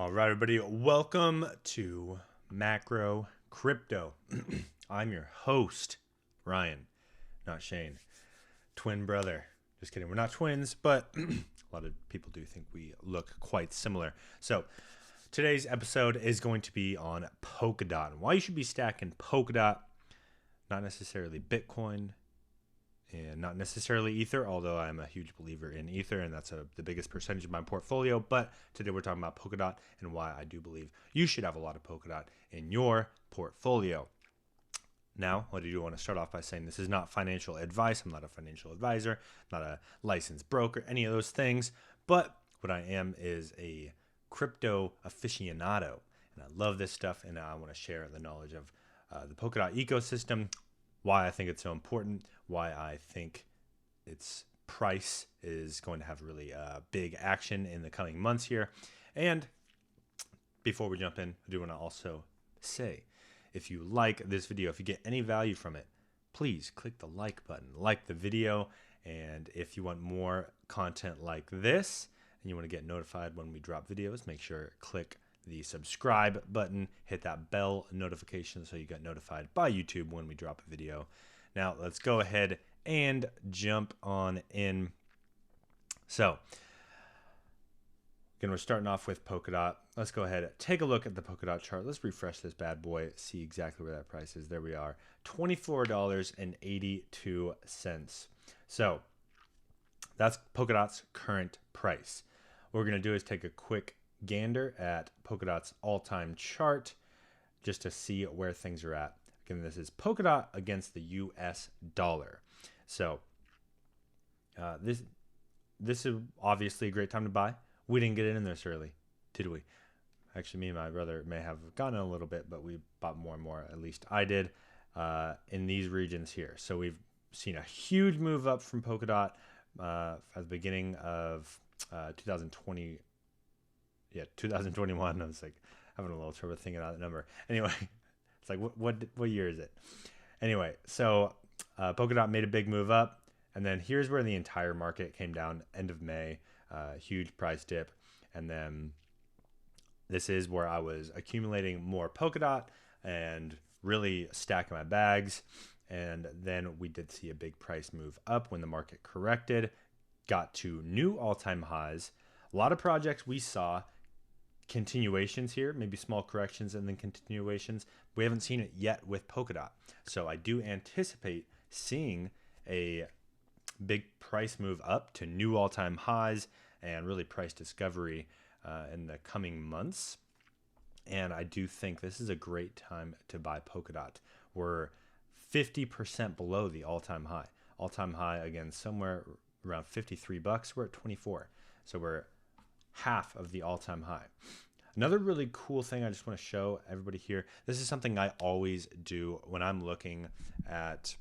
All right, everybody, welcome to Macro Crypto. I'm your host, Ryan, not Shane. Twin brother. Just kidding, we're not twins, but a lot of people do think we look quite similar. So today's episode is going to be on Polkadot and why you should be stacking Polkadot, not necessarily Bitcoin, and not necessarily Ether, although I'm a huge believer in Ether, and that's the biggest percentage of my portfolio. But today we're talking about Polkadot and why I do believe you should have a lot of Polkadot in your portfolio. Now, what I do want to start off by saying this is not financial advice. I'm not a financial advisor, not a licensed broker, any of those things. But what I am is a crypto aficionado, and I love this stuff, and I want to share the knowledge of the Polkadot ecosystem, why I think it's so important, why I think its price is going to have really big action in the coming months here. And before we jump in, I do want to also say, if you like this video, if you get any value from it, please click the like button, like the video. And if you want more content like this and you want to get notified when we drop videos, make sure click the subscribe button, hit that bell notification so you get notified by YouTube when we drop a video. Now let's go ahead and jump on in. So again, we're starting off with Polkadot. Let's go ahead, take a look at the Polkadot chart. Let's refresh this bad boy, see exactly where that price is. There we are, $24.82. So that's Polkadot's current price. What we're gonna do is take a quick gander at Polkadot's all-time chart just to see where things are at. Again, this is Polkadot against the US dollar. So this is obviously a great time to buy. We didn't get in this early, did we? Actually, me and my brother may have gotten a little bit, but we bought more and more, at least I did, in these regions here. So we've seen a huge move up from Polkadot at the beginning of 2020. Yeah, 2021. I was like having a little trouble thinking out the number. Anyway, it's like what year is it? Anyway, so Polkadot made a big move up, and then here's where the entire market came down. End of May, huge price dip, and then this is where I was accumulating more Polkadot and really stacking my bags. And then we did see a big price move up when the market corrected, got to new all-time highs. A lot of projects we saw continuations here, maybe small corrections and then continuations. We haven't seen it yet with Polkadot. So I do anticipate seeing a big price move up to new all-time highs and really price discovery in the coming months. And I do think this is a great time to buy Polkadot. We're 50% below the all-time high. All-time high, again, somewhere around $53. We're at 24. So we're half of the all-time high. Another really cool thing I just want to show everybody here. This is something I always do when I'm looking at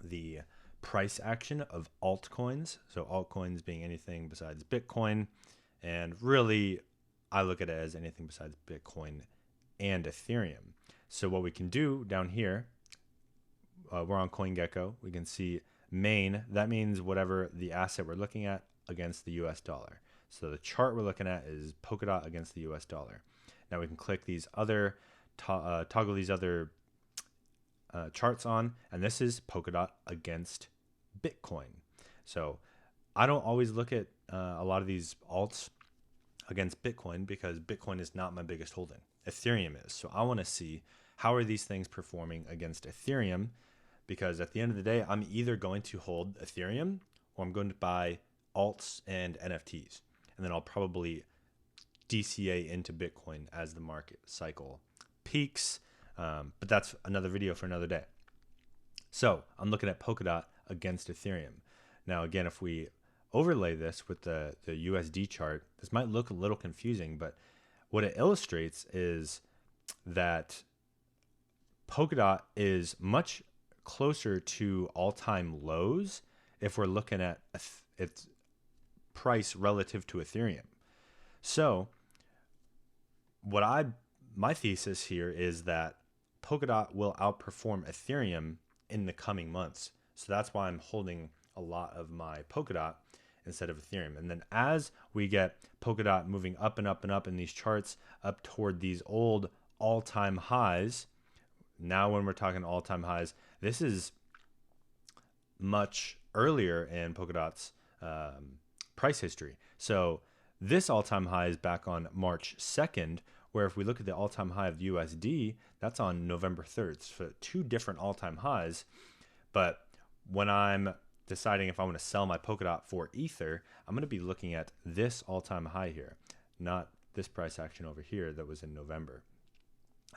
the price action of altcoins. So altcoins being anything besides Bitcoin. And really, I look at it as anything besides Bitcoin and Ethereum. So what we can do down here, we're on CoinGecko. We can see main. That means whatever the asset we're looking at against the US dollar. So the chart we're looking at is Polkadot against the US dollar. Now we can click these other, toggle these other charts on, and this is Polkadot against Bitcoin. So I don't always look at a lot of these alts against Bitcoin because Bitcoin is not my biggest holding. Ethereum is. So I want to see how are these things performing against Ethereum, because at the end of the day, I'm either going to hold Ethereum or I'm going to buy alts and NFTs. And then I'll probably DCA into Bitcoin as the market cycle peaks. But that's another video for another day. So I'm looking at Polkadot against Ethereum. Now, again, if we overlay this with the USD chart, this might look a little confusing, but what it illustrates is that Polkadot is much closer to all-time lows if we're looking at its price relative to Ethereum. So my thesis here is that Polkadot will outperform Ethereum in the coming months. So that's why I'm holding a lot of my Polkadot, instead of Ethereum. And then as we get Polkadot moving up and up and up in these charts, up toward these old all-time highs, now when we're talking all-time highs, this is much earlier in Polkadot's price history. So this all-time high is back on March 2nd, where if we look at the all-time high of the USD, that's on November 3rd. So two different all-time highs. But when I'm deciding if I want to sell my Polkadot for Ether, I'm going to be looking at this all-time high here, not this price action over here that was in November.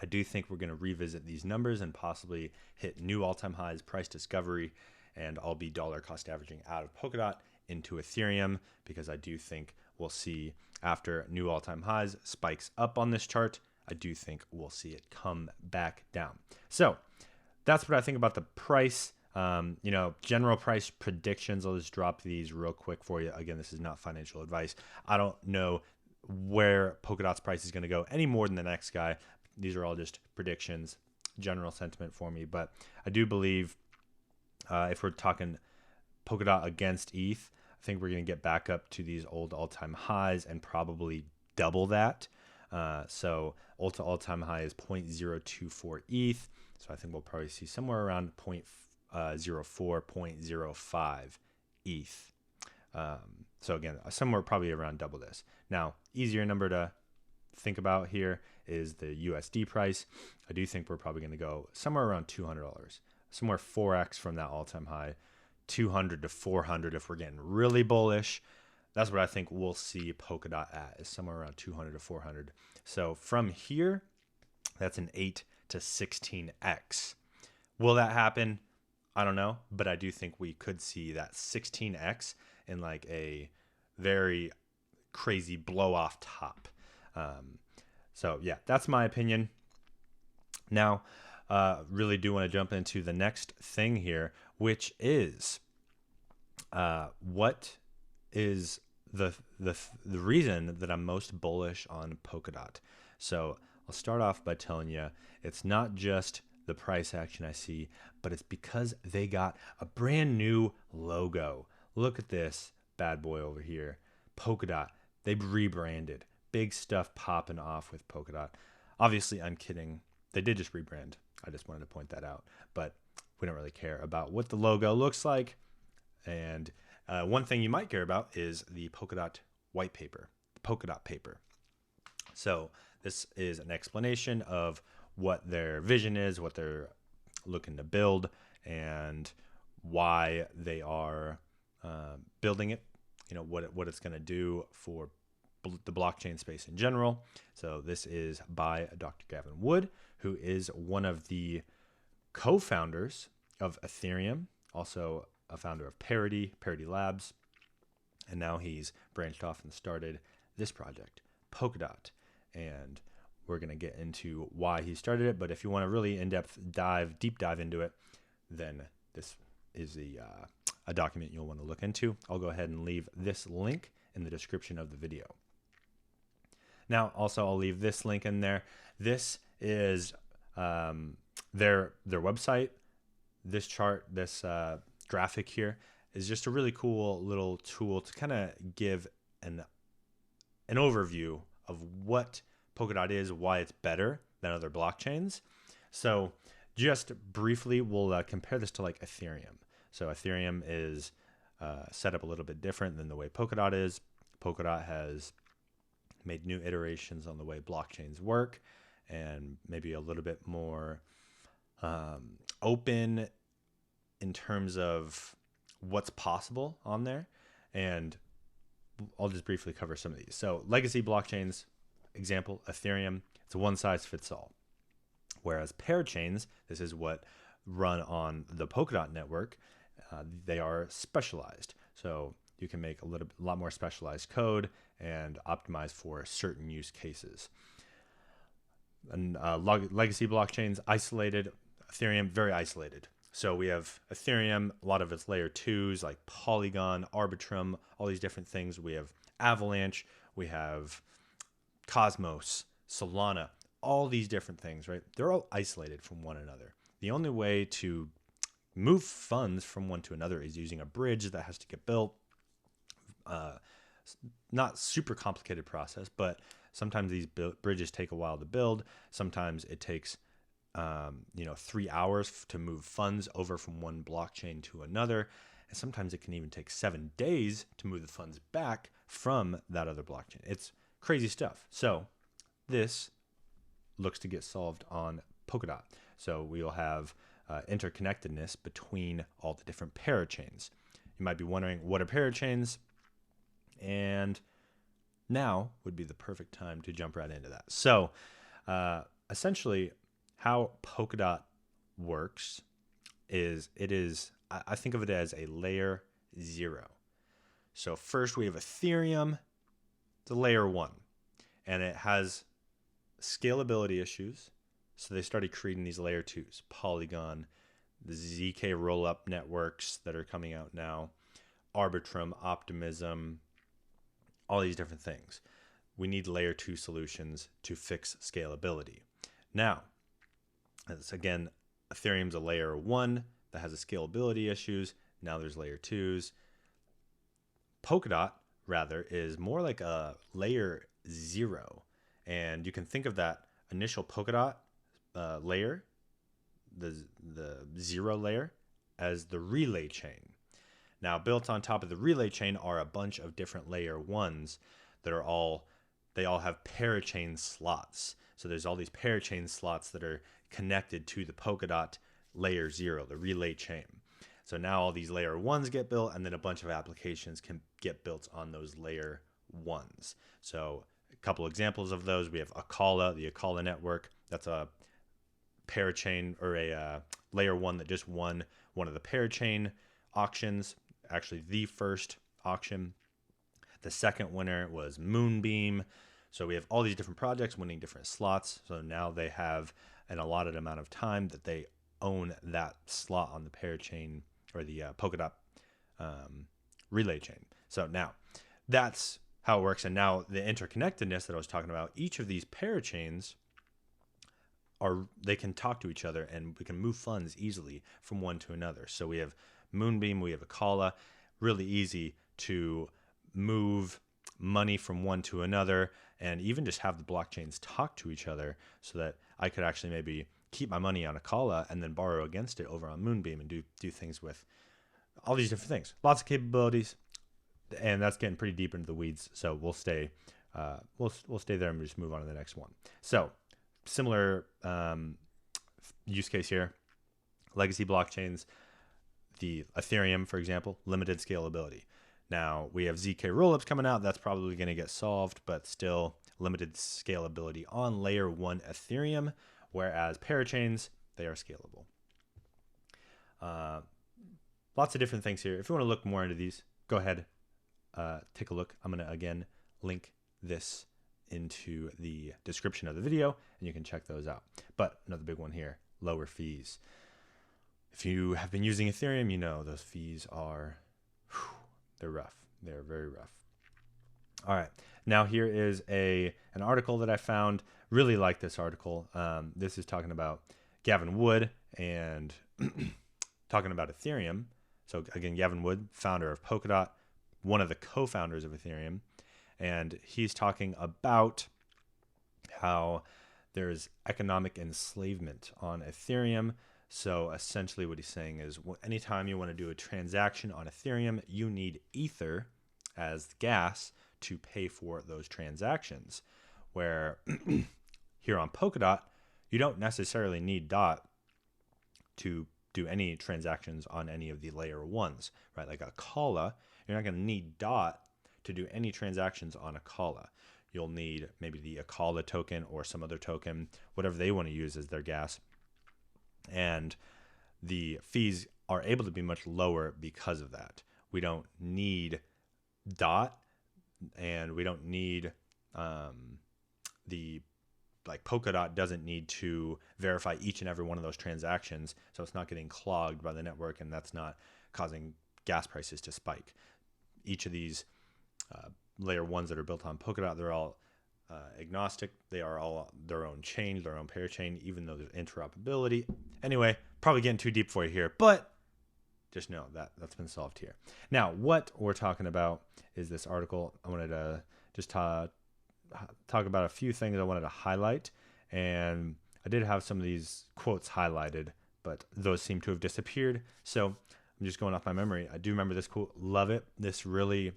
I do think we're going to revisit these numbers and possibly hit new all-time highs, price discovery, and I'll be dollar cost averaging out of Polkadot into Ethereum, because I do think we'll see, after new all-time highs, spikes up on this chart. I do think we'll see it come back down. So that's what I think about the price. General price predictions. I'll just drop these real quick for you. Again, this is not financial advice. I don't know where Polkadot's price is going to go any more than the next guy. These are all just predictions, general sentiment for me. But I do believe if we're talking Polkadot against ETH, I think we're going to get back up to these old all-time highs and probably double that. So all-time high is 0.024 ETH. So I think we'll probably see somewhere around 0.04, 0.05 ETH. So again, somewhere probably around double this. Now, easier number to think about here is the USD price. I do think we're probably going to go somewhere around $200, somewhere 4x from that all-time high, 200 to 400 if we're getting really bullish. That's what I think we'll see Polkadot at, is somewhere around 200 to 400. So from here, that's an 8 to 16x. Will that happen? I don't know, but I do think we could see that 16x in like a very crazy blow off top. So yeah, that's my opinion. Now, really do want to jump into the next thing here, which is what is the reason that I'm most bullish on Polkadot. So I'll start off by telling you it's not just the price action I see, but it's because they got a brand new logo. Look at this bad boy over here, Polkadot. They've rebranded. Big stuff popping off with Polkadot. Obviously, I'm kidding. They did just rebrand. I just wanted to point that out. But we don't really care about what the logo looks like. And one thing you might care about is the Polkadot white paper, the Polkadot paper. So this is an explanation of what their vision is, what they're looking to build, and why they are building it, what it's going to do for the blockchain space in general. So this is by Dr. Gavin Wood, who is one of the co-founders of Ethereum, also a founder of Parity Labs, and now he's branched off and started this project, Polkadot. And we're going to get into why he started it, but if you want a really in-depth deep dive into it, then this is a document you'll want to look into. I'll go ahead and leave this link in the description of the video. Now, also, I'll leave this link in there. This is their website. This chart, this graphic here, is just a really cool little tool to kind of give an overview of what Polkadot is, why it's better than other blockchains. So just briefly, we'll compare this to like Ethereum. So Ethereum is set up a little bit different than the way Polkadot is. Polkadot has made new iterations on the way blockchains work, and maybe a little bit more open in terms of what's possible on there. And I'll just briefly cover some of these. So legacy blockchains, example, Ethereum, it's a one size fits all. Whereas Parachains, this is what run on the Polkadot network, they are specialized. So you can make a lot more specialized code and optimize for certain use cases. And legacy blockchains, isolated. Ethereum, very isolated. So we have Ethereum, a lot of its layer 2s like Polygon, Arbitrum, all these different things. We have Avalanche, we have Cosmos, Solana, all these different things, right? They're all isolated from one another. The only way to move funds from one to another is using a bridge that has to get built. not super complicated process, but sometimes these bridges take a while to build. Sometimes it takes 3 hours to move funds over from one blockchain to another. And sometimes it can even take 7 days to move the funds back from that other blockchain. It's crazy stuff. So this looks to get solved on Polkadot. So we'll have interconnectedness between all the different parachains. You might be wondering, what are parachains? And now would be the perfect time to jump right into that. So essentially, how Polkadot works is I think of it as a layer 0. So first we have Ethereum, it's a layer 1, and it has scalability issues. So they started creating these layer 2s, Polygon, the ZK rollup networks that are coming out now, Arbitrum, Optimism, all these different things. We need layer 2 solutions to fix scalability. Now, again, Ethereum's a layer 1 that has a scalability issues. Now there's layer 2s. Polkadot, rather, is more like a layer 0. And you can think of that initial Polkadot layer, the 0 layer, as the relay chain. Now, built on top of the relay chain are a bunch of different layer 1s that are all have parachain slots. So there's all these parachain slots that are connected to the Polkadot layer 0, the relay chain. So now all these layer 1s get built, and then a bunch of applications can get built on those layer 1s. So a couple examples of those, we have Akala, the Akala network. That's a parachain, or a layer 1 that just won one of the parachain auctions, actually the first auction. The second winner was Moonbeam. So we have all these different projects winning different slots. So now they have an allotted amount of time that they own that slot on the parachain, or the Polkadot relay chain. So now that's how it works. And now the interconnectedness that I was talking about, each of these parachains they can talk to each other, and we can move funds easily from one to another. So we have Moonbeam, we have Akala, really easy to move money from one to another, and even just have the blockchains talk to each other, so that I could actually maybe keep my money on Akala and then borrow against it over on Moonbeam and do things with all these different things. Lots of capabilities, and that's getting pretty deep into the weeds. So we'll stay there and just move on to the next one. So similar use case here, legacy blockchains, the Ethereum, for example, limited scalability. Now we have ZK rollups coming out. That's probably going to get solved, but still limited scalability on layer 1 Ethereum, whereas parachains, they are scalable. Lots of different things here. If you want to look more into these, go ahead, take a look. I'm going to, again, link this into the description of the video, and you can check those out. But another big one here, lower fees. If you have been using Ethereum, you know those fees are, they're rough. They're very rough. All right. Now here is an article that I found. Really like this article. This is talking about Gavin Wood and talking about Ethereum. So again, Gavin Wood, founder of Polkadot, one of the co-founders of Ethereum. And he's talking about how there's economic enslavement on Ethereum. So essentially what he's saying is, anytime you want to do a transaction on Ethereum, you need Ether as gas to pay for those transactions. Where here on Polkadot, you don't necessarily need DOT to do any transactions on any of the layer 1s, right? Like Akala, you're not going to need DOT to do any transactions on Akala. You'll need maybe the Akala token or some other token, whatever they want to use as their gas. And the fees are able to be much lower because of that. We don't need DOT, and we don't need Polkadot doesn't need to verify each and every one of those transactions, so it's not getting clogged by the network, and that's not causing gas prices to spike. Each of these layer 1s that are built on Polkadot, they're all agnostic. They are all their own chain, their own parachain, even though there's interoperability. Anyway, probably getting too deep for you here, but just know that that's been solved here. Now, what we're talking about is this article. I wanted to just talk about a few things I wanted to highlight. And I did have some of these quotes highlighted, but those seem to have disappeared. So I'm just going off my memory. I do remember this quote. Love it. This really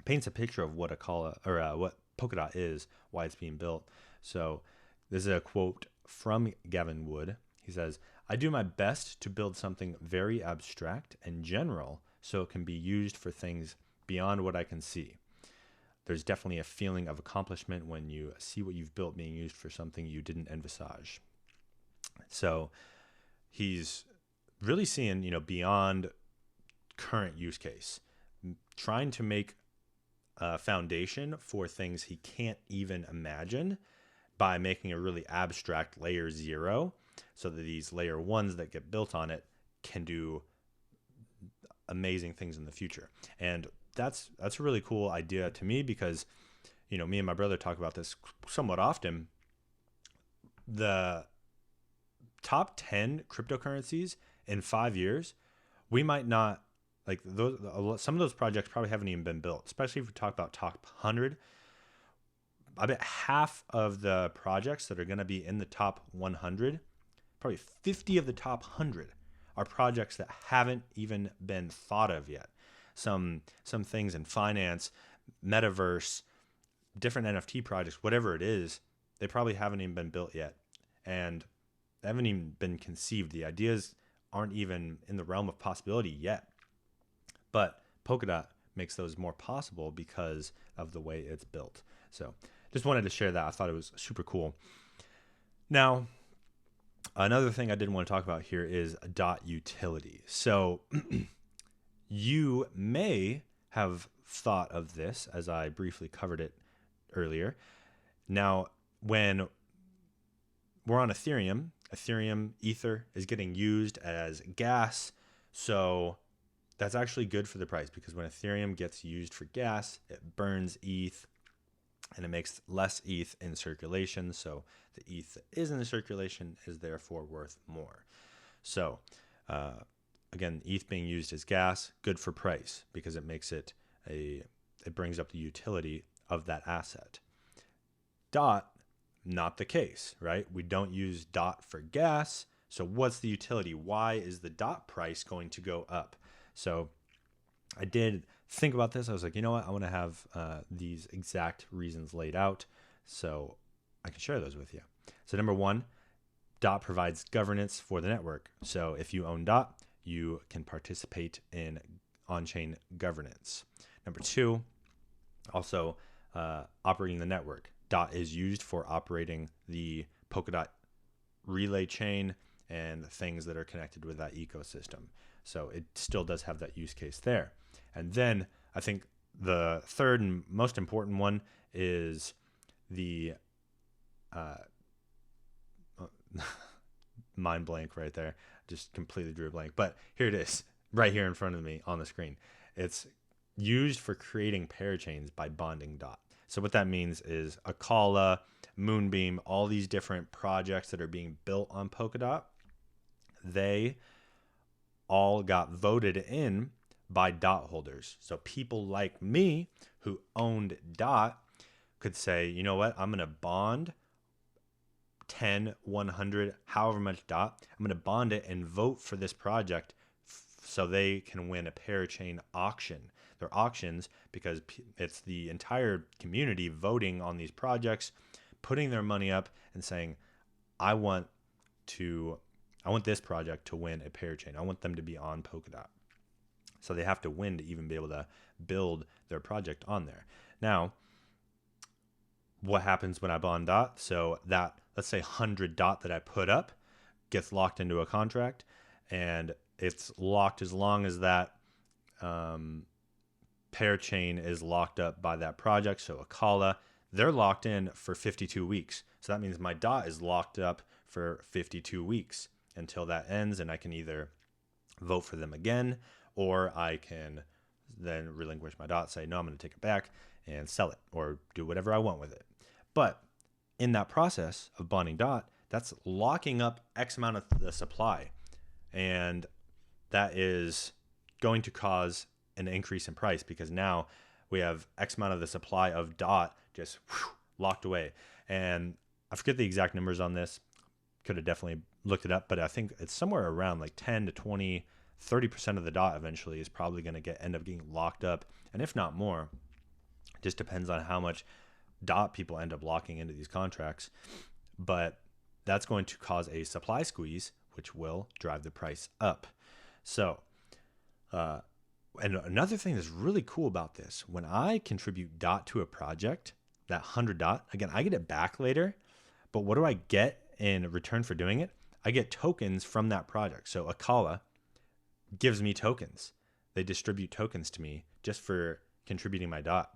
paints a picture of what Akala or what Polkadot is, why it's being built. So this is a quote from Gavin Wood. He says, "I do my best to build something very abstract and general so it can be used for things beyond what I can see. There's definitely a feeling of accomplishment when you see what you've built being used for something you didn't envisage." So he's really seeing, beyond current use case, trying to make a foundation for things he can't even imagine by making a really abstract layer 0, so that these layer 1s that get built on it can do amazing things in the future. And that's a really cool idea to me, because me and my brother talk about this somewhat often. The top 10 cryptocurrencies in 5 years, we might not like those. Some of those projects probably haven't even been built, especially if we talk about top 100. I bet half of the projects that are going to be in the top 100, probably 50 of the top 100, are projects that haven't even been thought of yet. Some things in finance, metaverse, different NFT projects, whatever it is, they probably haven't even been built yet, and they haven't even been conceived. The ideas aren't even in the realm of possibility yet. But Polkadot makes those more possible because of the way it's built. So just wanted to share that. I thought it was super cool. Now, another thing I did want to talk about here is dot utility. So you may have thought of this, as I briefly covered it earlier. Now, when we're on Ethereum, Ether is getting used as gas. So that's actually good for the price, because when Ethereum gets used for gas, it burns ETH and it makes less ETH in circulation. So the ETH that is in the circulation is therefore worth more. So again, ETH being used as gas, good for price, because it makes it it brings up the utility of that asset. DOT, not the case, right? We don't use DOT for gas. So what's the utility? Why is the DOT price going to go up? So I did think about this. I was like, you know what? I want to have these exact reasons laid out so I can share those with you. So number one, DOT provides governance for the network. So if you own DOT, you can participate in on-chain governance. Number two, also operating the network. DOT is used for operating the Polkadot relay chain and things that are connected with that ecosystem. So it still does have that use case there. And then I think the third and most important one is the mind blank right there. Just completely drew a blank. But here it is, right here in front of me on the screen. It's used for creating parachains by bonding DOT. So what that means is Akala, Moonbeam, all these different projects that are being built on Polkadot, they all got voted in by DOT holders. So people like me who owned DOT could say, you know what, I'm going to bond 10, 100, however much DOT. I'm going to bond it and vote for this project so they can win a parachain auction. They're auctions because it's the entire community voting on these projects, putting their money up and saying, I want this project to win a parachain. I want them to be on Polkadot. So they have to win to even be able to build their project on there. Now, what happens when I bond DOT? So that, let's say 100 DOT that I put up gets locked into a contract, and it's locked as long as that parachain is locked up by that project. So Akala, they're locked in for 52 weeks. So that means my DOT is locked up for 52 weeks until that ends, and I can either vote for them again, or I can then relinquish my DOT, say, no, I'm going to take it back and sell it or do whatever I want with it. But in that process of bonding DOT, that's locking up X amount of the supply. And that is going to cause an increase in price, because now we have X amount of the supply of DOT just locked away. And I forget the exact numbers on this. Could have definitely looked it up, but I think it's somewhere around like 10 to 20, 30% of the DOT eventually is probably going to end up getting locked up. And if not more, it just depends on how much DOT people end up locking into these contracts. But that's going to cause a supply squeeze, which will drive the price up. So, and another thing that's really cool about this, when I contribute DOT to a project, that 100 DOT, again, I get it back later, but what do I get in return for doing it? I get tokens from that project. So Akala gives me tokens. They distribute tokens to me just for contributing my DOT.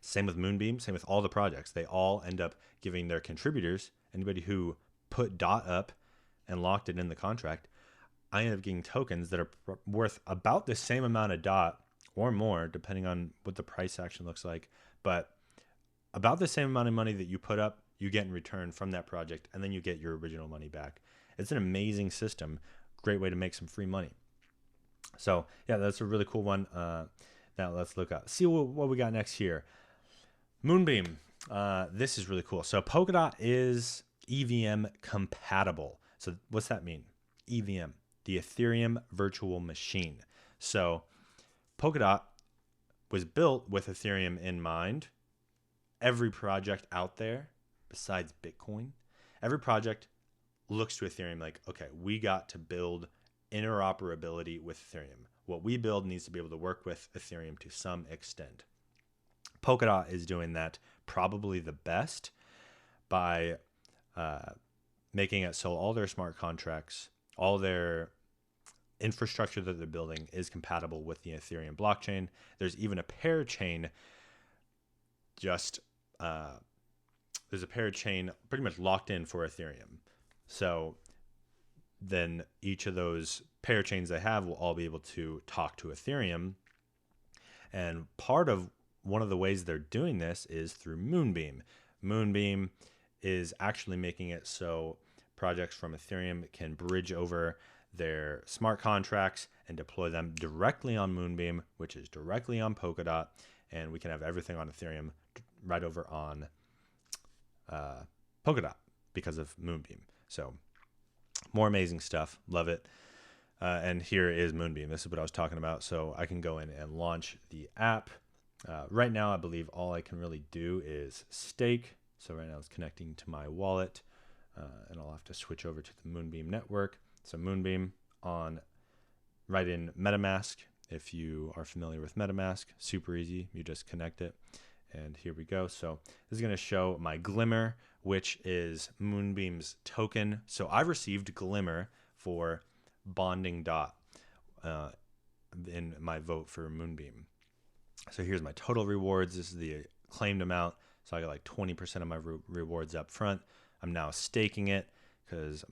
Same with Moonbeam, same with all the projects. They all end up giving their contributors, anybody who put DOT up and locked it in the contract, I end up getting tokens that are worth about the same amount of DOT or more, depending on what the price action looks like. But about the same amount of money that you put up, you get in return from that project, and then you get your original money back. It's an amazing system. Great way to make some free money. So yeah, that's a really cool one. Now let's see what we got next here. Moonbeam. This is really cool. So Polkadot is EVM compatible. So what's that mean? EVM, the Ethereum virtual machine. So Polkadot was built with Ethereum in mind. Every project out there, besides Bitcoin, every project looks to Ethereum like, okay, we got to build interoperability with Ethereum. What we build needs to be able to work with Ethereum to some extent. Polkadot is doing that probably the best by making it so all their smart contracts, all their infrastructure that they're building is compatible with the Ethereum blockchain. There's even a parachain there's a parachain pretty much locked in for Ethereum. So then each of those parachains they have will all be able to talk to Ethereum. And one of the ways they're doing this is through Moonbeam. Moonbeam is actually making it so projects from Ethereum can bridge over their smart contracts and deploy them directly on Moonbeam, which is directly on Polkadot, and we can have everything on Ethereum right over on Polkadot because of Moonbeam. So more amazing stuff. Love it. And here is Moonbeam. This is what I was talking about. So I can go in and launch the app. Right now, I believe all I can really do is stake. So right now it's connecting to my wallet, and I'll have to switch over to the Moonbeam network. So Moonbeam right in MetaMask. If you are familiar with MetaMask, super easy. You just connect it. And here we go. So this is going to show my Glimmer, which is Moonbeam's token. So I received Glimmer for bonding DOT in my vote for Moonbeam. So here's my total rewards. This is the claimed amount. So I got like 20% of my rewards up front. I'm now staking it because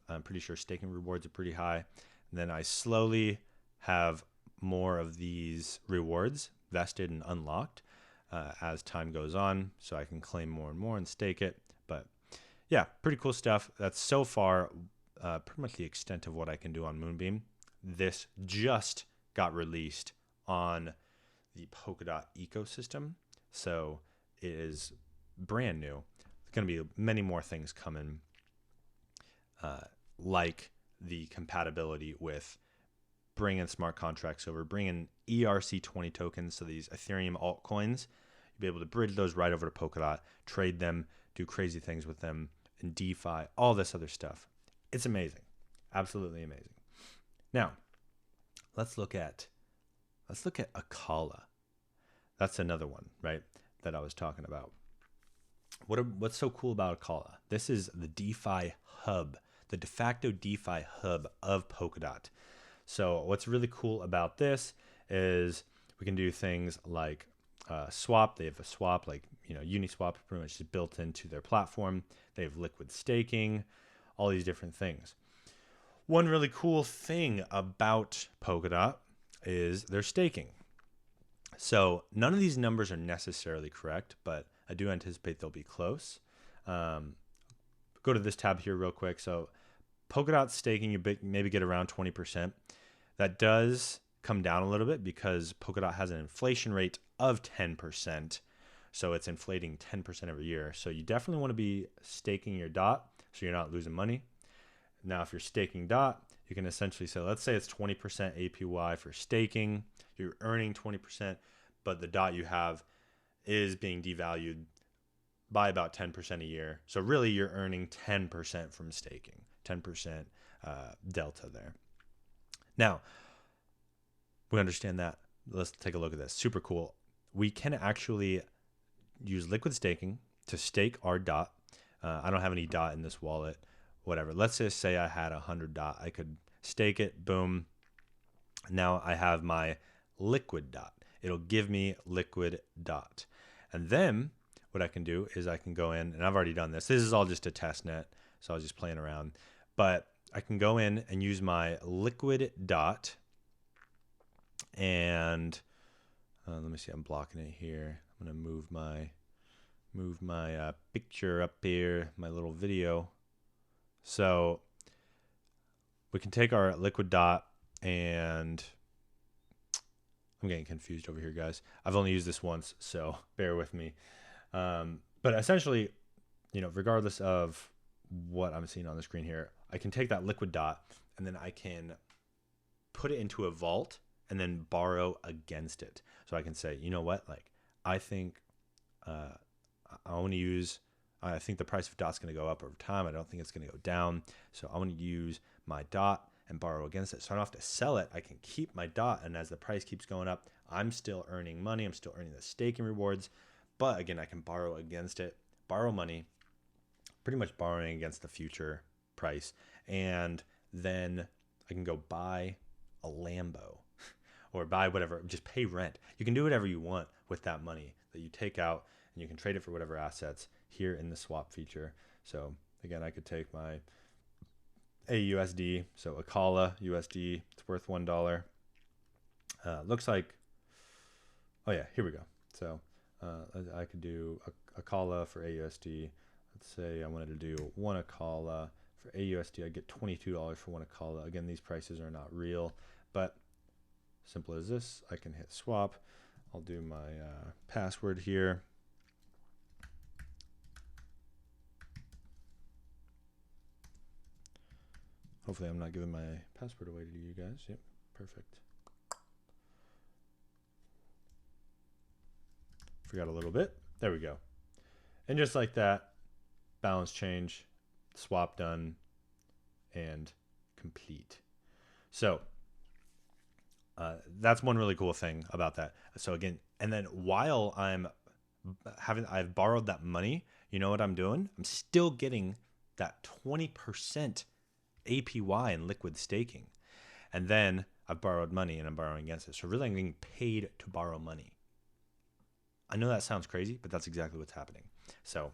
I'm pretty sure staking rewards are pretty high. And then I slowly have more of these rewards vested and unlocked as time goes on. So I can claim more and more and stake it. But yeah, pretty cool stuff. That's so far pretty much the extent of what I can do on Moonbeam. This just got released on the Polkadot ecosystem. So it is brand new. There's going to be many more things coming, like the compatibility with bringing smart contracts over, bringing ERC20 tokens. So these Ethereum altcoins, you'll be able to bridge those right over to Polkadot, trade them, do crazy things with them, and DeFi, all this other stuff. It's amazing. Absolutely amazing. Now, let's look at Akala. That's another one, right, that I was talking about. What's so cool about Akala? This is the DeFi hub, the de facto DeFi hub of Polkadot. So what's really cool about this is we can do things like swap. They have a swap like, Uniswap pretty much is built into their platform. They have liquid staking, all these different things. One really cool thing about Polkadot is their staking. So none of these numbers are necessarily correct, but I do anticipate they'll be close. Go to this tab here real quick. So Polkadot staking, you maybe get around 20%. That does come down a little bit because Polkadot has an inflation rate of 10%. So it's inflating 10% every year. So you definitely want to be staking your DOT so you're not losing money. Now, if you're staking DOT, you can essentially say, let's say it's 20% APY for staking. You're earning 20%, but the DOT you have is being devalued by about 10% a year. So really you're earning 10% from staking, 10% delta there. Now, we understand that. Let's take a look at this. Super cool. We can actually use liquid staking to stake our DOT. I don't have any DOT in this wallet, whatever. Let's just say I had 100 DOT. I could stake it, boom. Now I have my liquid DOT. It'll give me liquid DOT. And then what I can do is I can go in, and I've already done this. This is all just a test net, so I was just playing around. But I can go in and use my liquid DOT. And let me see, I'm blocking it here. I'm going to move my picture up here, my little video. So we can take our liquid DOT, and I'm getting confused over here, guys. I've only used this once, so bear with me. But essentially, regardless of what I'm seeing on the screen here, I can take that liquid DOT and then I can put it into a vault and then borrow against it. So I can say, you know what, like I think I think the price of DOT's going to go up over time. I don't think it's going to go down. So I want to use my DOT and borrow against it. So I don't have to sell it. I can keep my DOT. And as the price keeps going up, I'm still earning money. I'm still earning the staking rewards. But again, I can borrow against it, borrow money, pretty much borrowing against the future price. And then I can go buy a Lambo or buy whatever, just pay rent. You can do whatever you want with that money that you take out, and you can trade it for whatever assets here in the swap feature. So again, I could take my AUSD, so Akala USD, it's worth $1. Looks like, oh yeah, here we go. So I could do Akala for AUSD. Let's say I wanted to do one Akala for AUSD. I get $22 for one Akala. Again, these prices are not real, but simple as this. I can hit swap. I'll do my password here. Hopefully I'm not giving my password away to you guys. Yep, perfect. Forgot a little bit. There we go. And just like that, balance change, swap done, and complete. So that's one really cool thing about that. So again, and then while I've borrowed that money, you know what I'm doing? I'm still getting that 20% APY in liquid staking. And then I've borrowed money and I'm borrowing against it. So really I'm getting paid to borrow money. I know that sounds crazy, but that's exactly what's happening. So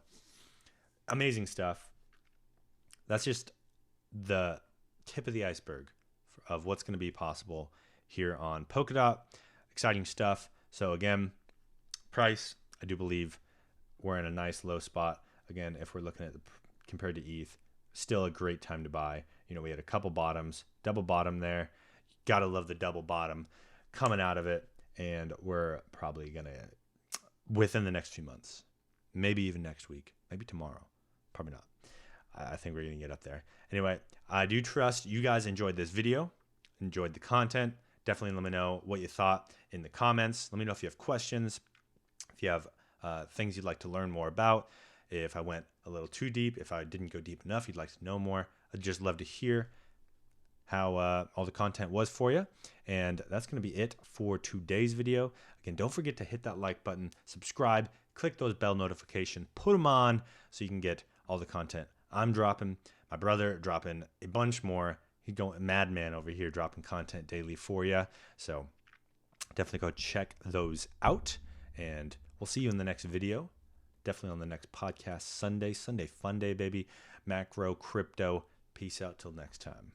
amazing stuff. That's just the tip of the iceberg of what's going to be possible here on Polkadot. Exciting stuff. So again, price, I do believe we're in a nice low spot. Again, if we're looking at compared to ETH, still a great time to buy. We had a couple bottoms, double bottom there. Gotta love the double bottom coming out of it. And we're probably going to, within the next few months, maybe even next week, maybe tomorrow, probably not. I think we're going to get up there. Anyway, I do trust you guys enjoyed this video, enjoyed the content. Definitely let me know what you thought in the comments. Let me know if you have questions, if you have things you'd like to learn more about, if I went a little too deep, if I didn't go deep enough, you'd like to know more. I'd just love to hear how all the content was for you. And that's going to be it for today's video. Again, don't forget to hit that like button, subscribe, click those bell notifications, put them on so you can get all the content I'm dropping. My brother dropping a bunch more. He's going madman over here dropping content daily for you. So definitely go check those out. And we'll see you in the next video. Definitely on the next podcast Sunday. Sunday fun day, baby. Macro, crypto. Peace out till next time.